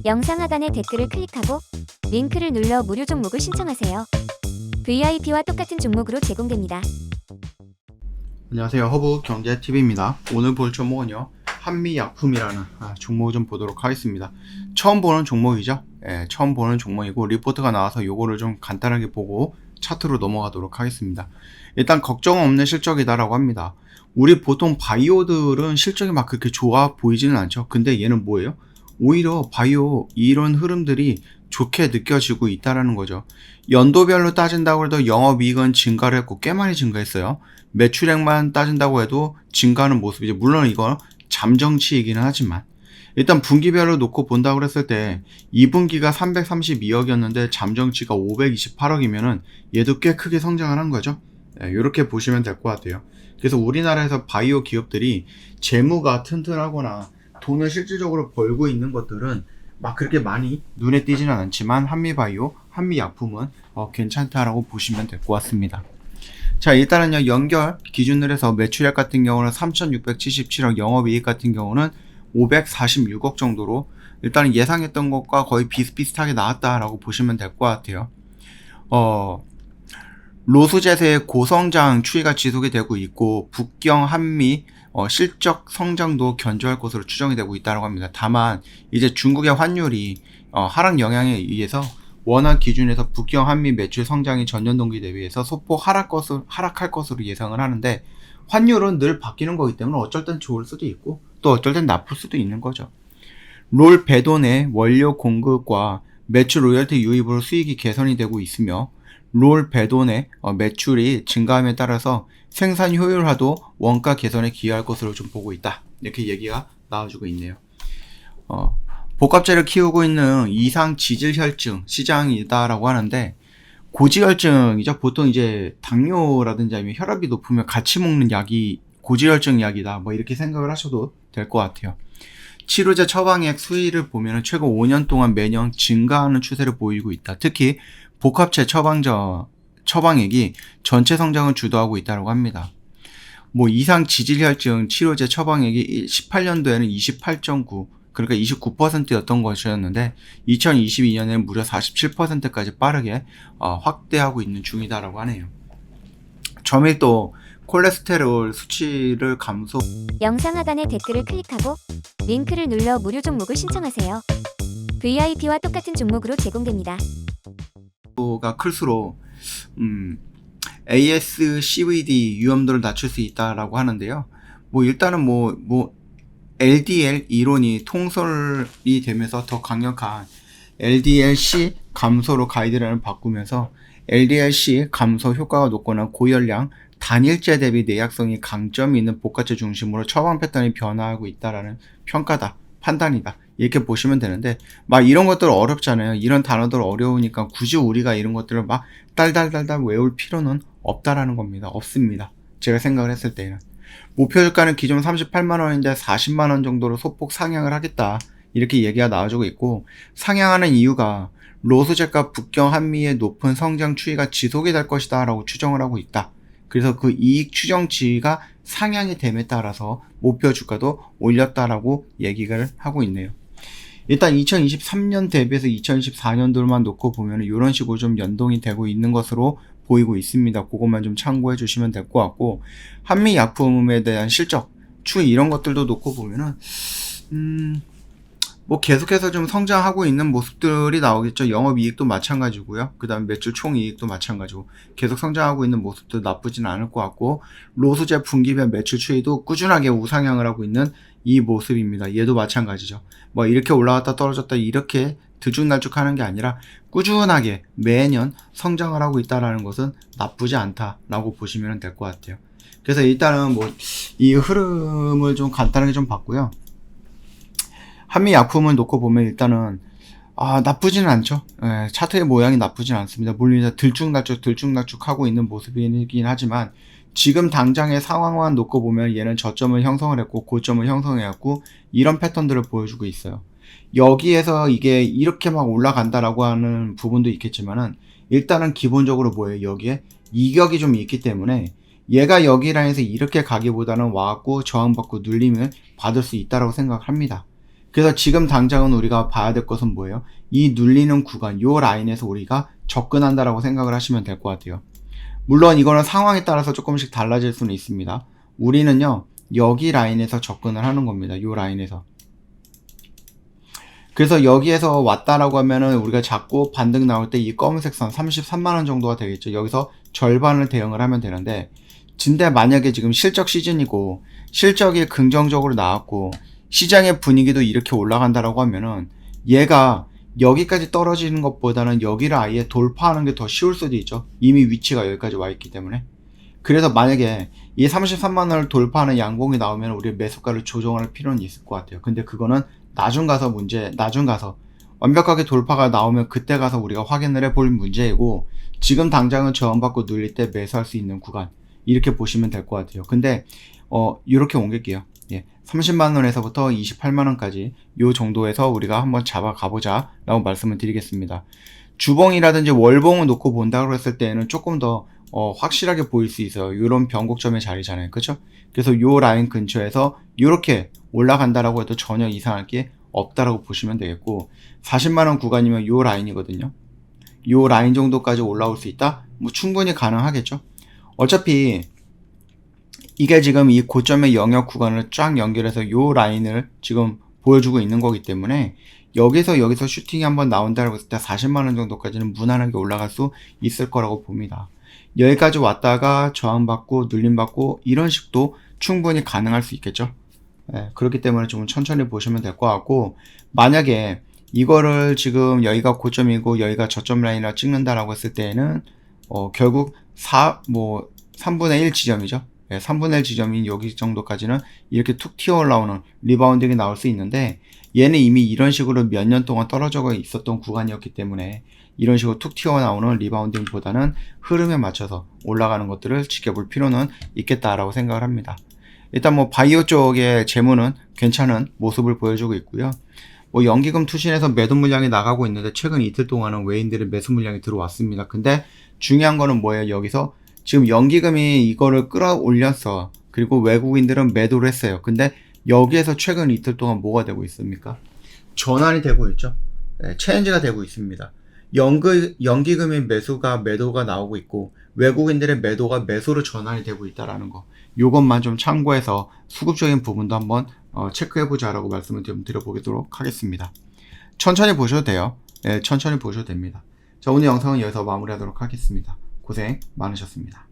영상 하단의 댓글을 클릭하고 링크를 눌러 무료 종목을 신청하세요. VIP와 똑같은 종목으로 제공됩니다. 안녕하세요. 허브경제TV입니다. 오늘 볼 종목은요, 한미약품이라는 종목을 좀 보도록 하겠습니다. 처음 보는 종목이죠. 처음 보는 종목이고 리포트가 나와서 요거를 좀 간단하게 보고 차트로 넘어가도록 하겠습니다. 일단 걱정 없는 실적이다라고 합니다. 우리 보통 바이오들은 실적이 막 그렇게 좋아 보이지는 않죠. 근데 얘는 뭐예요? 오히려 바이오 이런 흐름들이 좋게 느껴지고 있다라는 거죠. 연도별로 따진다고 해도 영업이익은 증가를 했고 꽤 많이 증가했어요. 매출액만 따진다고 해도 증가하는 모습이죠. 물론 이건 잠정치이기는 하지만 일단 분기별로 놓고 본다고 했을 때 2분기가 332억이었는데 잠정치가 528억이면은 얘도 꽤 크게 성장을 한 거죠. 이렇게 보시면 될 것 같아요. 그래서 우리나라에서 바이오 기업들이 재무가 튼튼하거나 돈을 실질적으로 벌고 있는 것들은 막 그렇게 많이 눈에 띄지는 않지만 한미바이오, 한미약품은 괜찮다라고 보시면 될 것 같습니다. 자, 일단은요, 연결 기준으로 해서 매출액 같은 경우는 3,677억, 영업이익 같은 경우는 546억 정도로 일단은 예상했던 것과 거의 비슷비슷하게 나왔다라고 보시면 될 것 같아요. 로스젯의 고성장 추이가 지속이 되고 있고 북경 한미 실적 성장도 견조할 것으로 추정이 되고 있다고 합니다. 다만 이제 중국의 환율이 하락 영향에 의해서 원화 기준에서 북경 한미 매출 성장이 전년 동기 대비해서 소폭 하락할 것으로 예상을 하는데, 환율은 늘 바뀌는 거기 때문에 어쩔 땐 좋을 수도 있고 또 어쩔 땐 나쁠 수도 있는 거죠. 롤 배돈의 원료 공급과 매출 로열티 유입으로 수익이 개선이 되고 있으며 롤 배돈의 매출이 증가함에 따라서 생산 효율화도 원가 개선에 기여할 것으로 좀 보고 있다. 이렇게 얘기가 나와주고 있네요. 복합제를 키우고 있는 이상 지질혈증 시장이다라고 하는데, 고지혈증이죠. 보통 이제 당뇨라든지 아니면 혈압이 높으면 같이 먹는 약이 고지혈증 약이다. 뭐 이렇게 생각을 하셔도 될 것 같아요. 치료제 처방액 수위를 보면 최근 5년 동안 매년 증가하는 추세를 보이고 있다. 특히 복합체 처방액이 전체 성장을 주도하고 있다고 합니다. 뭐 이상 지질혈증 치료제 처방액이 18년도에는 28.9, 그러니까 29%였던 것이었는데 2022년에는 무려 47%까지 빠르게 확대하고 있는 중이다라고 하네요. 저밀도 콜레스테롤 수치를 감소. 영상 하단의 댓글을 클릭하고 링크를 눌러 무료 종목을 신청하세요. VIP와 똑같은 종목으로 제공됩니다. 가 클수록 ASCVD 위험도를 낮출 수 있다라고 하는데요. 뭐 일단은 LDL 이론이 통솔이 되면서 더 강력한 LDL-C 감소로 가이드라인을 바꾸면서 LDL-C 감소 효과가 높거나 고열량, 단일제 대비 내약성이 강점이 있는 복합체 중심으로 처방 패턴이 변화하고 있다라는 평가다, 판단이다. 이렇게 보시면 되는데, 막 이런 것들 어렵잖아요. 이런 단어들 어려우니까 굳이 우리가 이런 것들을 막 달달달달 외울 필요는 없다라는 겁니다. 없습니다. 제가 생각을 했을 때는. 목표 주가는 기존 38만원인데 40만원 정도로 소폭 상향을 하겠다. 이렇게 얘기가 나와주고 있고, 상향하는 이유가 로스젯과 북경 한미의 높은 성장 추이가 지속이 될 것이다 라고 추정을 하고 있다. 그래서 그 이익 추정치가 상향이 됨에 따라서 목표 주가도 올렸다라고 얘기를 하고 있네요. 일단 2023년 대비해서 2024년도만 놓고 보면 이런 식으로 좀 연동이 되고 있는 것으로 보이고 있습니다. 그것만 좀 참고해 주시면 될 것 같고, 한미약품에 대한 실적, 추이 이런 것들도 놓고 보면은 뭐 계속해서 좀 성장하고 있는 모습들이 나오겠죠. 영업이익도 마찬가지고요. 그 다음에 매출 총이익도 마찬가지고 계속 성장하고 있는 모습도 나쁘진 않을 것 같고, 로스젯 분기별 매출 추이도 꾸준하게 우상향을 하고 있는 이 모습입니다. 얘도 마찬가지죠. 뭐 이렇게 올라갔다 떨어졌다 이렇게 들쭉날쭉 하는 게 아니라 꾸준하게 매년 성장을 하고 있다는 것은 나쁘지 않다라고 보시면 될 것 같아요. 그래서 일단은 뭐 이 흐름을 좀 간단하게 좀 봤고요. 한미약품을 놓고 보면 일단은 나쁘지는 않죠. 차트의 모양이 나쁘진 않습니다. 물론 이제 들쭉날쭉 하고 있는 모습이긴 하지만 지금 당장의 상황만 놓고 보면 얘는 저점을 형성을 했고 고점을 형성해왔고 이런 패턴들을 보여주고 있어요. 여기에서 이게 이렇게 막 올라간다라고 하는 부분도 있겠지만은 일단은 기본적으로 뭐예요? 여기에 이격이 좀 있기 때문에 얘가 여기 라인에서 이렇게 가기보다는 와갖고 저항받고 눌림을 받을 수 있다라고 생각합니다. 그래서 지금 당장은 우리가 봐야 될 것은 뭐예요? 이 눌리는 구간, 요 라인에서 우리가 접근한다라고 생각을 하시면 될 것 같아요. 물론 이거는 상황에 따라서 조금씩 달라질 수는 있습니다. 우리는요, 여기 라인에서 접근을 하는 겁니다. 요 라인에서. 그래서 여기에서 왔다라고 하면은 우리가 자꾸 반등 나올 때 이 검은색 선 33만원 정도가 되겠죠. 여기서 절반을 대응을 하면 되는데, 근데 만약에 지금 실적 시즌이고 실적이 긍정적으로 나왔고 시장의 분위기도 이렇게 올라간다라고 하면은 얘가 여기까지 떨어지는 것보다는 여기를 아예 돌파하는 게 더 쉬울 수도 있죠. 이미 위치가 여기까지 와 있기 때문에. 그래서 만약에 이 33만원을 돌파하는 양봉이 나오면 우리 매수가를 조정할 필요는 있을 것 같아요. 근데 그거는 나중 가서 완벽하게 돌파가 나오면 그때 가서 우리가 확인을 해볼 문제이고, 지금 당장은 저항받고 눌릴 때 매수할 수 있는 구간, 이렇게 보시면 될 것 같아요. 근데 이렇게 옮길게요. 30만원에서부터 28만원까지 요 정도에서 우리가 한번 잡아 가보자 라고 말씀을 드리겠습니다. 주봉이라든지 월봉을 놓고 본다고 했을 때는 조금 더 확실하게 보일 수 있어요. 이런 변곡점의 자리잖아요. 그렇죠? 그래서 요 라인 근처에서 이렇게 올라간다라고 해도 전혀 이상할 게 없다라고 보시면 되겠고, 40만원 구간이면 요 라인이거든요. 요 라인 정도까지 올라올 수 있다? 뭐 충분히 가능하겠죠? 어차피 이게 지금 이 고점의 영역 구간을 쫙 연결해서 요 라인을 지금 보여주고 있는 거기 때문에 여기서 슈팅이 한번 나온다고 했을 때 40만원 정도까지는 무난하게 올라갈 수 있을 거라고 봅니다. 여기까지 왔다가 저항받고 눌림받고 이런 식도 충분히 가능할 수 있겠죠. 그렇기 때문에 좀 천천히 보시면 될 것 같고, 만약에 이거를 지금 여기가 고점이고 여기가 저점 라인이라 찍는다라고 했을 때에는 결국 3분의 1 지점이죠. 3분의 1 지점인 여기 정도까지는 이렇게 툭 튀어 올라오는 리바운딩이 나올 수 있는데, 얘는 이미 이런 식으로 몇 년 동안 떨어져 있었던 구간이었기 때문에 이런 식으로 툭 튀어나오는 리바운딩보다는 흐름에 맞춰서 올라가는 것들을 지켜볼 필요는 있겠다라고 생각을 합니다. 일단 뭐 바이오 쪽의 재무는 괜찮은 모습을 보여주고 있고요. 뭐 연기금 투신해서 매도 물량이 나가고 있는데 최근 이틀 동안은 외인들의 매수 물량이 들어왔습니다. 근데 중요한 거는 뭐예요? 여기서 지금 연기금이 이거를 끌어올렸어. 그리고 외국인들은 매도를 했어요. 근데 여기에서 최근 이틀 동안 뭐가 되고 있습니까? 전환이 되고 있죠. 체인지가 되고 있습니다. 연기금의 매도가 나오고 있고 외국인들의 매도가 매수로 전환이 되고 있다라는 거, 요것만 좀 참고해서 수급적인 부분도 한번 체크해보자라고 말씀을 좀 드려보도록 하겠습니다. 천천히 보셔도 돼요. 천천히 보셔도 됩니다. 자, 오늘 영상은 여기서 마무리하도록 하겠습니다. 고생 많으셨습니다.